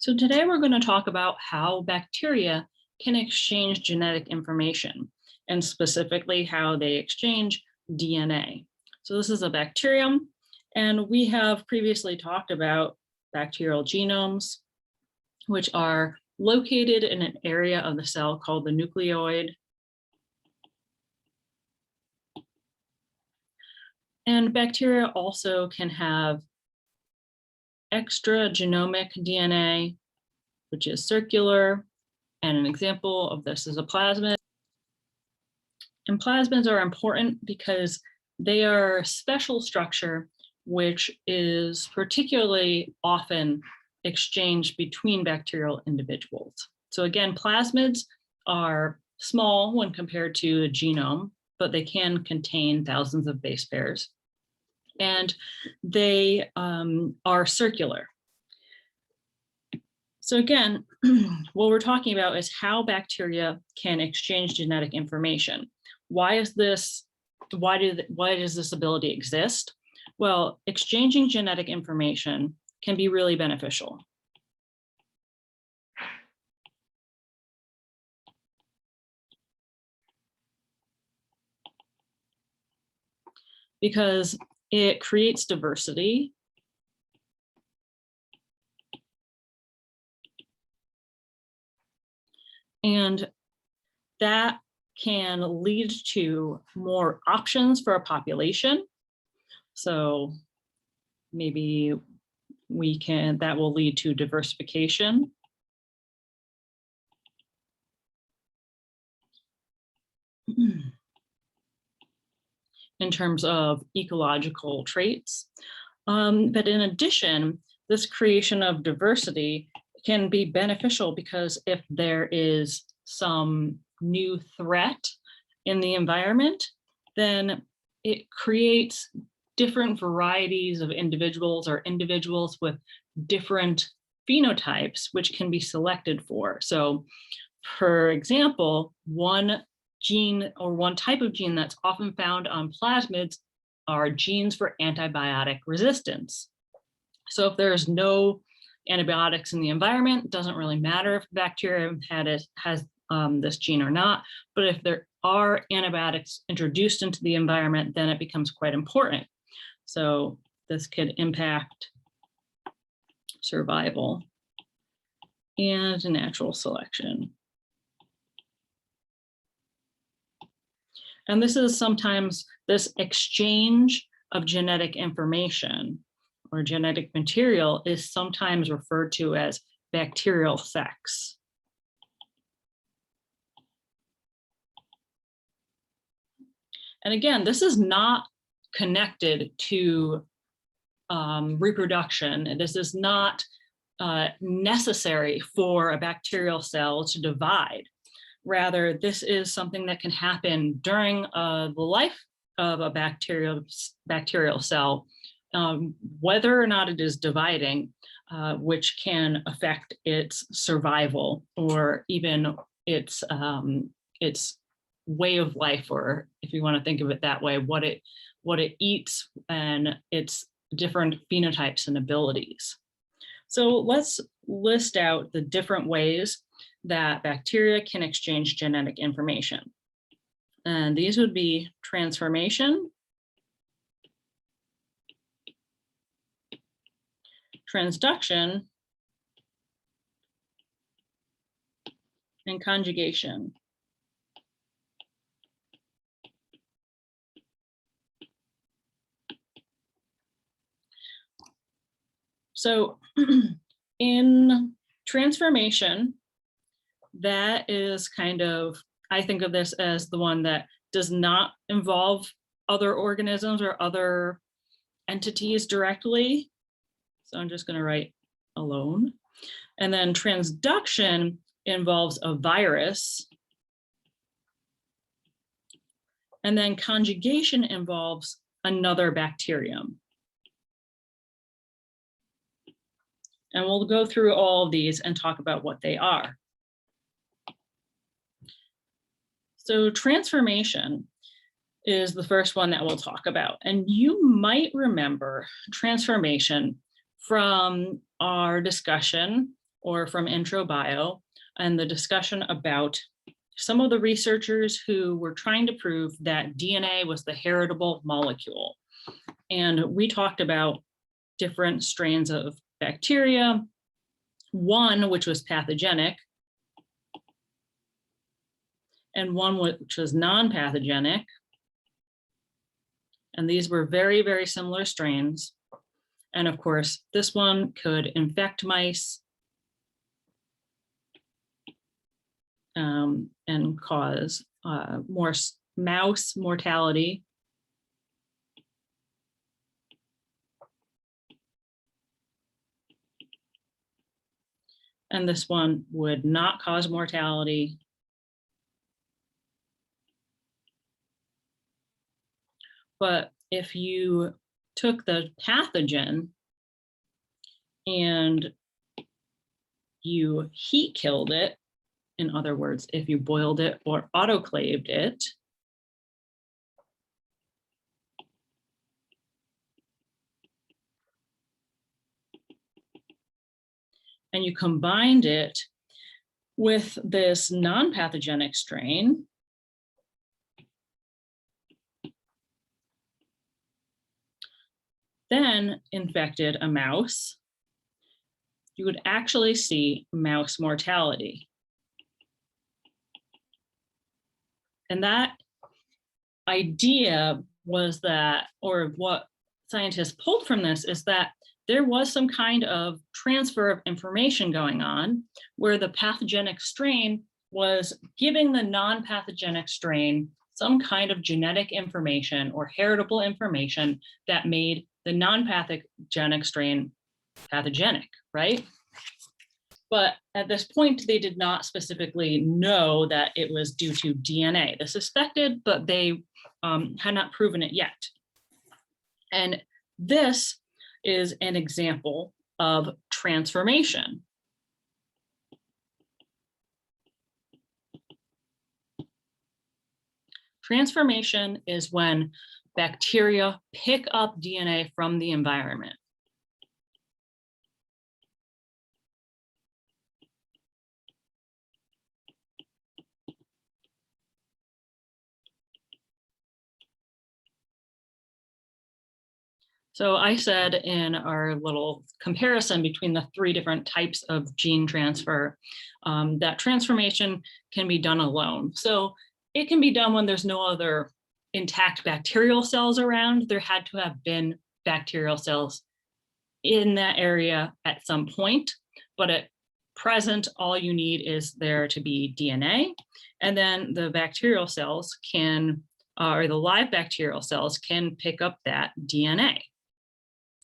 So today we're going to talk about how bacteria can exchange genetic information, and specifically how they exchange DNA. So this is a bacterium, and we have previously talked about bacterial genomes, which are located in an area of the cell called the nucleoid. And bacteria also can have extra genomic DNA, which is circular. And an example of this is a plasmid. And plasmids are important because they are a special structure which is particularly often exchanged between bacterial individuals. So again, plasmids are small when compared to a genome, but they can contain thousands of base pairs. And they are circular. So again, what we're talking about is how bacteria can exchange genetic information. Why does this ability exist? Well, exchanging genetic information can be really beneficial. Because it creates diversity. And that can lead to more options for a population. So maybe that will lead to diversification. In terms of ecological traits. But in addition, this creation of diversity can be beneficial because if there is some new threat in the environment, then it creates different varieties of individuals or individuals with different phenotypes, which can be selected for. So for example, one gene or one type of gene that's often found on plasmids are genes for antibiotic resistance. So if there's no antibiotics in the environment, it doesn't really matter if the bacteria has this gene or not, but if there are antibiotics introduced into the environment, then it becomes quite important. So this could impact survival and natural selection. And this is sometimes this exchange of genetic information or genetic material is sometimes referred to as bacterial sex. And again, this is not connected to reproduction. This is not necessary for a bacterial cell to divide. Rather, this is something that can happen during the life of a bacterial cell, whether or not it is dividing, which can affect its survival or even its way of life, or if you want to think of it that way, what it eats and its different phenotypes and abilities. So let's list out the different ways that bacteria can exchange genetic information. And these would be transformation, transduction, and conjugation. So in transformation, that is kind of, I think of this as the one that does not involve other organisms or other entities directly. So I'm just going to write alone. And then transduction involves a virus. And then conjugation involves another bacterium. And we'll go through all of these and talk about what they are. So transformation is the first one that we'll talk about. And you might remember transformation from our discussion or from Intro Bio, and the discussion about some of the researchers who were trying to prove that DNA was the heritable molecule. And we talked about different strains of bacteria, one which was pathogenic, and one which was non-pathogenic. And these were very, very similar strains. And of course, this one could infect mice and cause more mouse mortality. And this one would not cause mortality. But if you took the pathogen and you heat killed it, in other words, if you boiled it or autoclaved it, and you combined it with this non-pathogenic strain, then infected a mouse, you would actually see mouse mortality. And that idea was that, or what scientists pulled from this, is that there was some kind of transfer of information going on where the pathogenic strain was giving the non-pathogenic strain some kind of genetic information or heritable information that made the non-pathogenic strain pathogenic, right? But at this point, they did not specifically know that it was due to DNA. They suspected, but they had not proven it yet. And this is an example of transformation. Transformation is when bacteria pick up DNA from the environment. So I said in our little comparison between the 3 different types of gene transfer, that transformation can be done alone. So it can be done when there's no other intact bacterial cells around. There had to have been bacterial cells in that area at some point, but at present, all you need is there to be DNA, and then the bacterial cells can, or the live bacterial cells can pick up that DNA.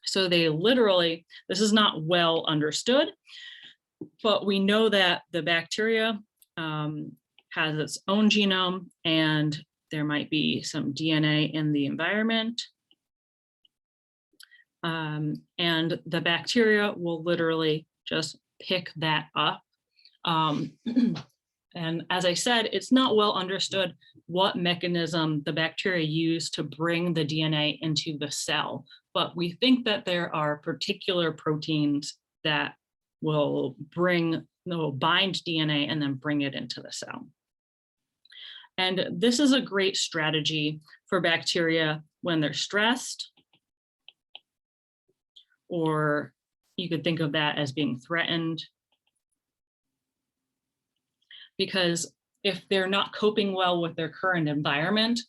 So they literally, this is not well understood, but we know that the bacteria has its own genome, and there might be some DNA in the environment. And the bacteria will literally just pick that up. And as I said, it's not well understood what mechanism the bacteria use to bring the DNA into the cell, but we think that there are particular proteins that will bind DNA and then bring it into the cell. And this is a great strategy for bacteria when they're stressed, or you could think of that as being threatened. Because if they're not coping well with their current environment,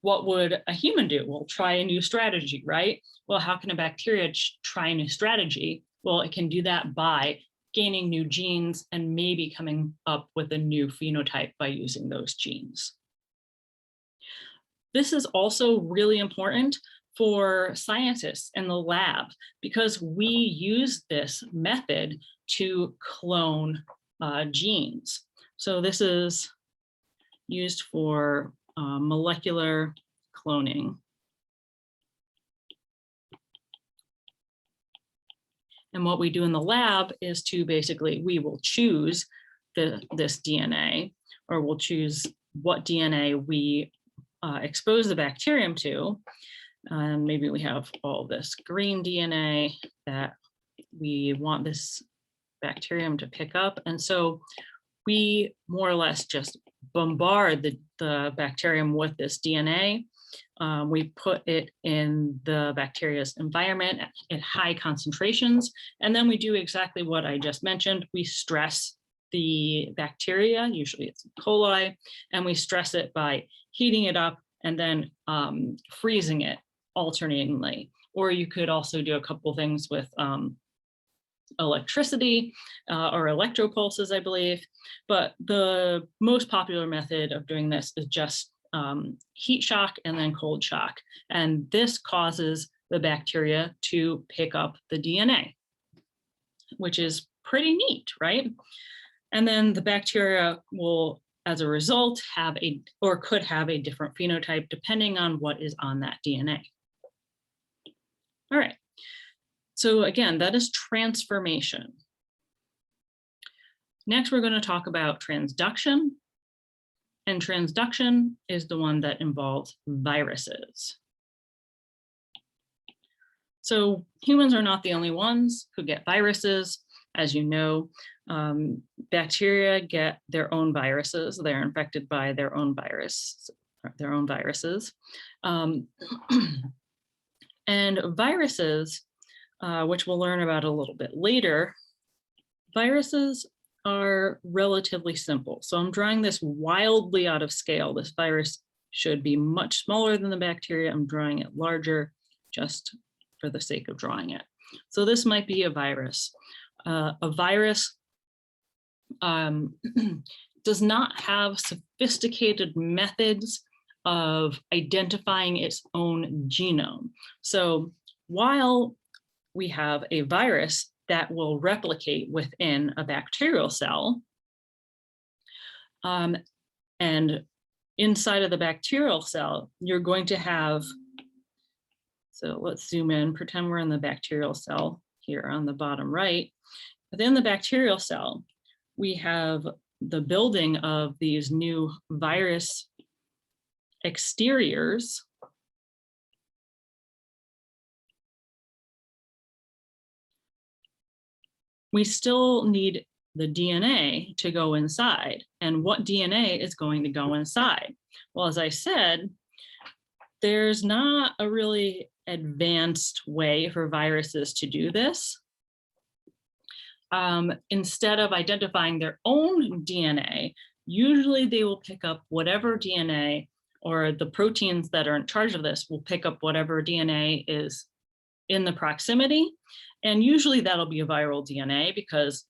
what would a human do? Well, try a new strategy, right? Well, how can a bacteria try a new strategy? Well, it can do that by gaining new genes and maybe coming up with a new phenotype by using those genes. This is also really important for scientists in the lab because we use this method to clone genes. So this is used for molecular cloning. And what we do in the lab is to basically, we will choose this DNA, or we'll choose what DNA we expose the bacterium to. And maybe we have all this green DNA that we want this bacterium to pick up. And so we more or less just bombard the bacterium with this DNA. We put it in the bacteria's environment at high concentrations, and then we do exactly what I just mentioned. We stress the bacteria, usually it's E. coli, and we stress it by heating it up and then freezing it alternatingly. Or you could also do a couple things with electricity or electropulses, I believe. But the most popular method of doing this is just heat shock and then cold shock. And this causes the bacteria to pick up the DNA, which is pretty neat, right? And then the bacteria will, as a result, have or could have a different phenotype depending on what is on that DNA. All right. So again, that is transformation. Next, we're going to talk about transduction. And transduction is the one that involves viruses. So humans are not the only ones who get viruses. As you know, bacteria get their own viruses. They're infected by their own viruses. And viruses, which we'll learn about a little bit later, viruses are relatively simple. So I'm drawing this wildly out of scale. This virus should be much smaller than the bacteria. I'm drawing it larger just for the sake of drawing it. So this might be a virus. A virus does not have sophisticated methods of identifying its own genome. So while we have a virus that will replicate within a bacterial cell, and inside of the bacterial cell, you're going to have, so let's zoom in, pretend we're in the bacterial cell here on the bottom right. Within the bacterial cell, we have the building of these new virus exteriors. We still need the DNA to go inside. And what DNA is going to go inside? Well, as I said, there's not a really advanced way for viruses to do this. Instead of identifying their own DNA, usually they will pick up whatever DNA, or the proteins that are in charge of this will pick up whatever DNA is in the proximity. And usually that'll be a viral DNA because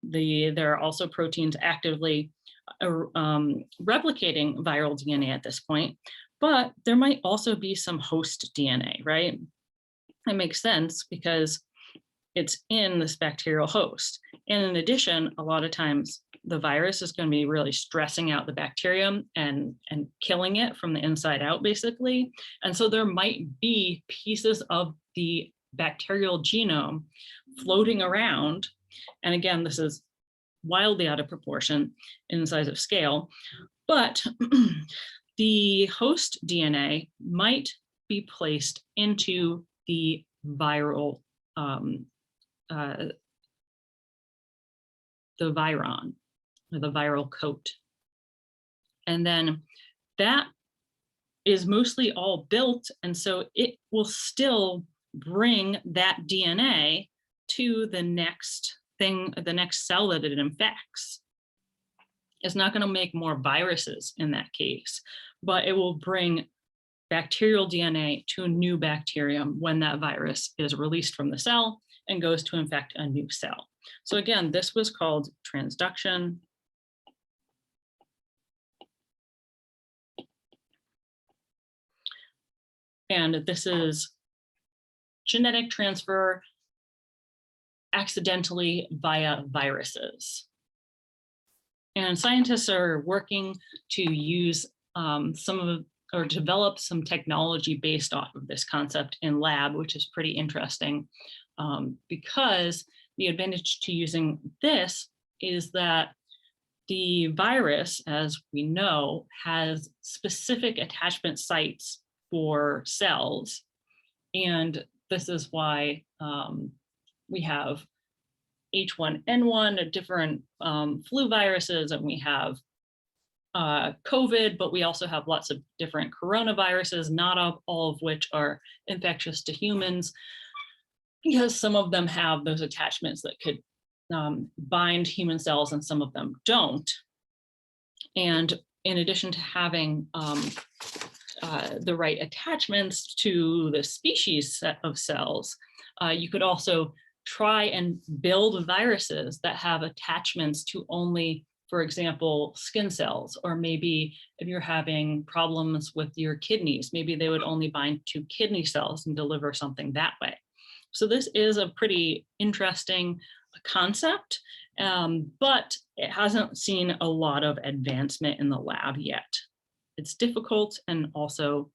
there are also proteins actively replicating viral DNA at this point. But there might also be some host DNA, right? It makes sense because it's in this bacterial host. And in addition, a lot of times the virus is going to be really stressing out the bacterium and killing it from the inside out, basically. And so there might be pieces of the bacterial genome floating around. And again, this is wildly out of proportion in size of scale, but the host DNA might be placed into the viral, the viron, or the viral coat. And then that is mostly all built, and so it will still bring that DNA to the next thing, the next cell that it infects. It's not going to make more viruses in that case, but it will bring bacterial DNA to a new bacterium when that virus is released from the cell and goes to infect a new cell. So again, this was called transduction. And this is genetic transfer accidentally via viruses. And scientists are working to use or develop some technology based off of this concept in lab, which is pretty interesting because the advantage to using this is that the virus, as we know, has specific attachment sites for cells. And this is why we have H1N1, different flu viruses, and we have COVID, but we also have lots of different coronaviruses, not all of which are infectious to humans, because some of them have those attachments that could bind human cells and some of them don't. And in addition to having the right attachments to the species set of cells, you could also try and build viruses that have attachments to only, for example, skin cells, or maybe if you're having problems with your kidneys, maybe they would only bind to kidney cells and deliver something that way. So this is a pretty interesting concept, but it hasn't seen a lot of advancement in the lab yet. It's difficult, and also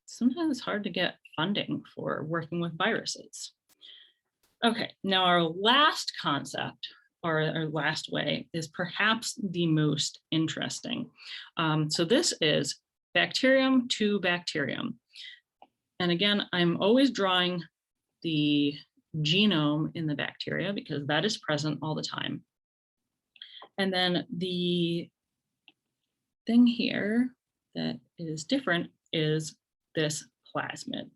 sometimes it's hard to get funding for working with viruses. Okay, now our last concept, or our last way, is perhaps the most interesting. So this is bacterium to bacterium. And again, I'm always drawing the genome in the bacteria because that is present all the time. And then the thing here that is different is this plasmid.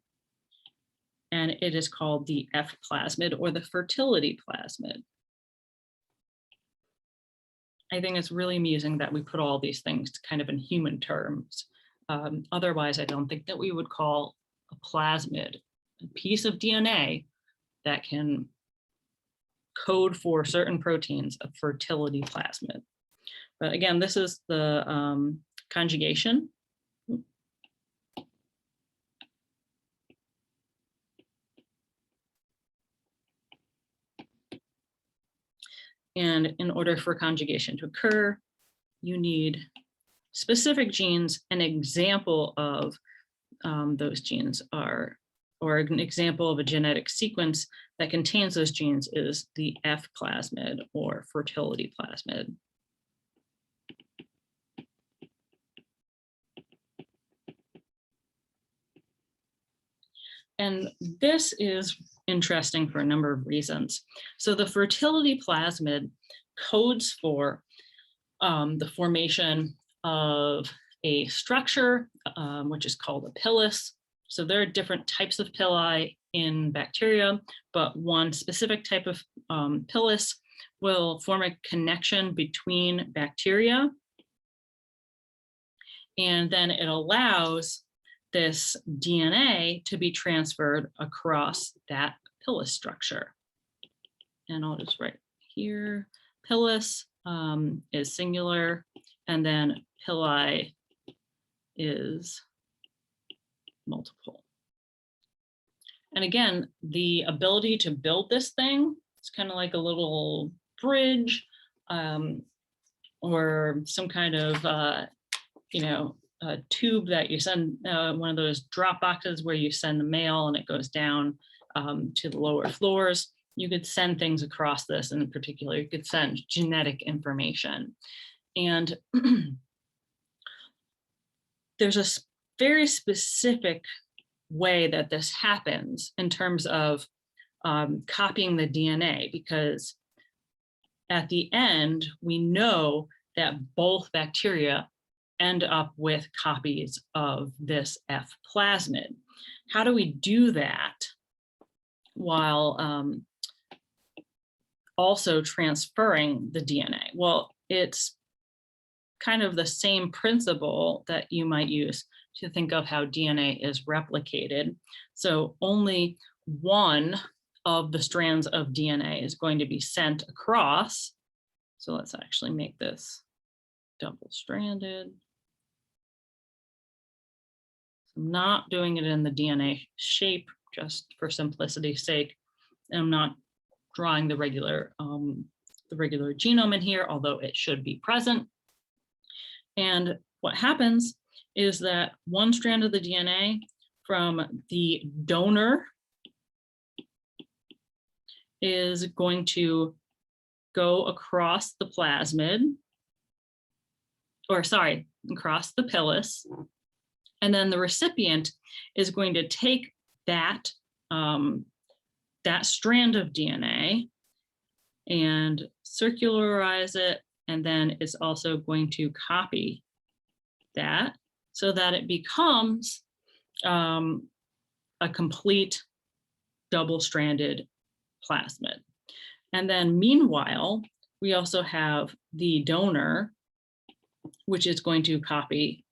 And it is called the F plasmid, or the fertility plasmid. I think it's really amusing that we put all these things kind of in human terms. Otherwise, I don't think that we would call a plasmid a piece of DNA that can code for certain proteins a fertility plasmid. But again, this is the conjugation. And in order for conjugation to occur, you need specific genes. An example of those genes are, or an example of a genetic sequence that contains those genes, is the F plasmid, or fertility plasmid. And this is interesting for a number of reasons. So the fertility plasmid codes for the formation of a structure, which is called a pilus. So there are different types of pili in bacteria, but one specific type of pilus will form a connection between bacteria. And then it allows this DNA to be transferred across that pilus structure. And I'll just write here, pilus is singular, and then pili is multiple. And again, the ability to build this thing, it's kind of like a little bridge, or some kind of, a tube that you send, one of those drop boxes where you send the mail and it goes down to the lower floors. You could send things across this, and in particular, you could send genetic information. And there's a very specific way that this happens in terms of copying the DNA, because at the end, we know that both bacteria end up with copies of this F plasmid. How do we do that while also transferring the DNA? Well, it's kind of the same principle that you might use to think of how DNA is replicated. So only one of the strands of DNA is going to be sent across. So let's actually make this double-stranded. I'm not doing it in the DNA shape just for simplicity's sake. And I'm not drawing the regular genome in here, although it should be present. And what happens is that one strand of the DNA from the donor is going to go across the plasmid, or sorry, across the pilus. And then the recipient is going to take that that strand of DNA and circularize it, and then it's also going to copy that so that it becomes a complete double-stranded plasmid. And then meanwhile, we also have the donor, which is going to copy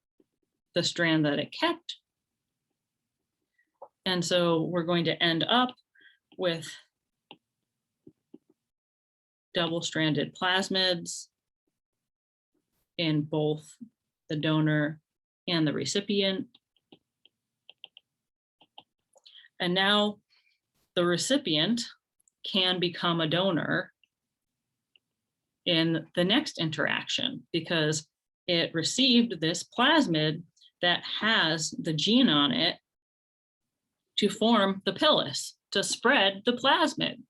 the strand that it kept. And so we're going to end up with double-stranded plasmids in both the donor and the recipient. And now the recipient can become a donor in the next interaction because it received this plasmid that has the gene on it to form the pilus, to spread the plasmid.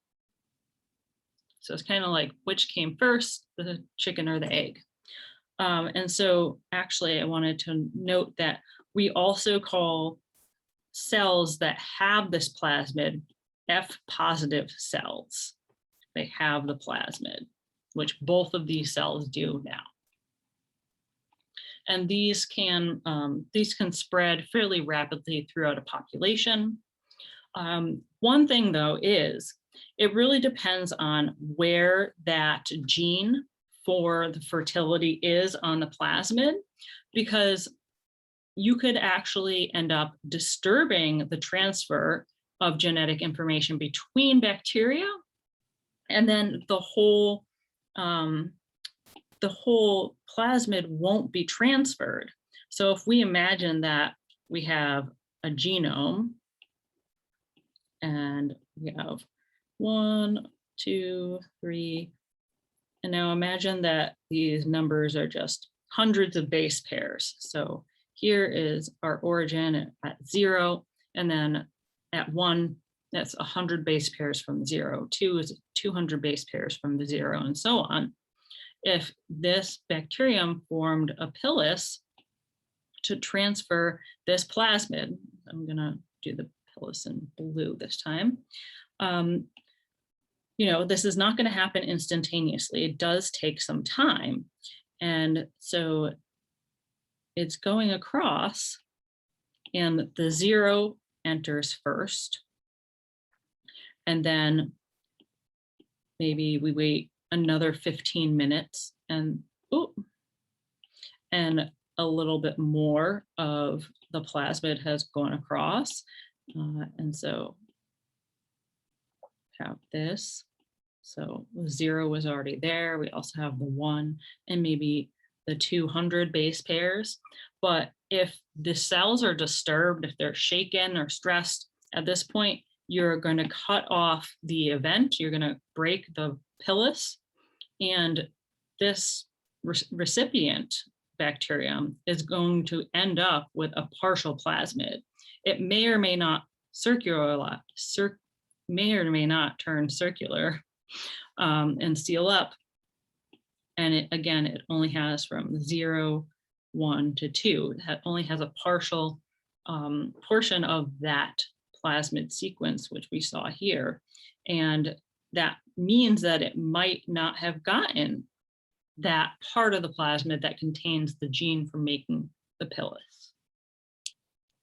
So it's kind of like which came first, the chicken or the egg. And so actually I wanted to note that we also call cells that have this plasmid F positive cells. They have the plasmid, which both of these cells do now. And these can spread fairly rapidly throughout a population. One thing though is it really depends on where that gene for the fertility is on the plasmid, because you could actually end up disturbing the transfer of genetic information between bacteria, and then the whole plasmid won't be transferred. So if we imagine that we have a genome and we have 1, 2, 3, and now imagine that these numbers are just hundreds of base pairs. So here is our origin at 0, and then at 1, that's 100 base pairs from 0. 2 is 200 base pairs from the 0, and so on. If this bacterium formed a pilus to transfer this plasmid, I'm gonna do the pilus in blue this time. This is not going to happen instantaneously. It does take some time. And so it's going across, and the 0 enters first. And then maybe we wait another 15 minutes and a little bit more of the plasmid has gone across. And so have this. So the 0 was already there. We also have the 1 and maybe the 200 base pairs. But if the cells are disturbed, if they're shaken or stressed, at this point, you're going to cut off the event. You're going to break the pilus, and this recipient bacterium is going to end up with a partial plasmid. It may or may not may or may not turn circular and seal up. And it only has from 0, 1 to 2. It only has a partial portion of that plasmid sequence, which we saw here. And that means that it might not have gotten that part of the plasmid that contains the gene for making the pilus.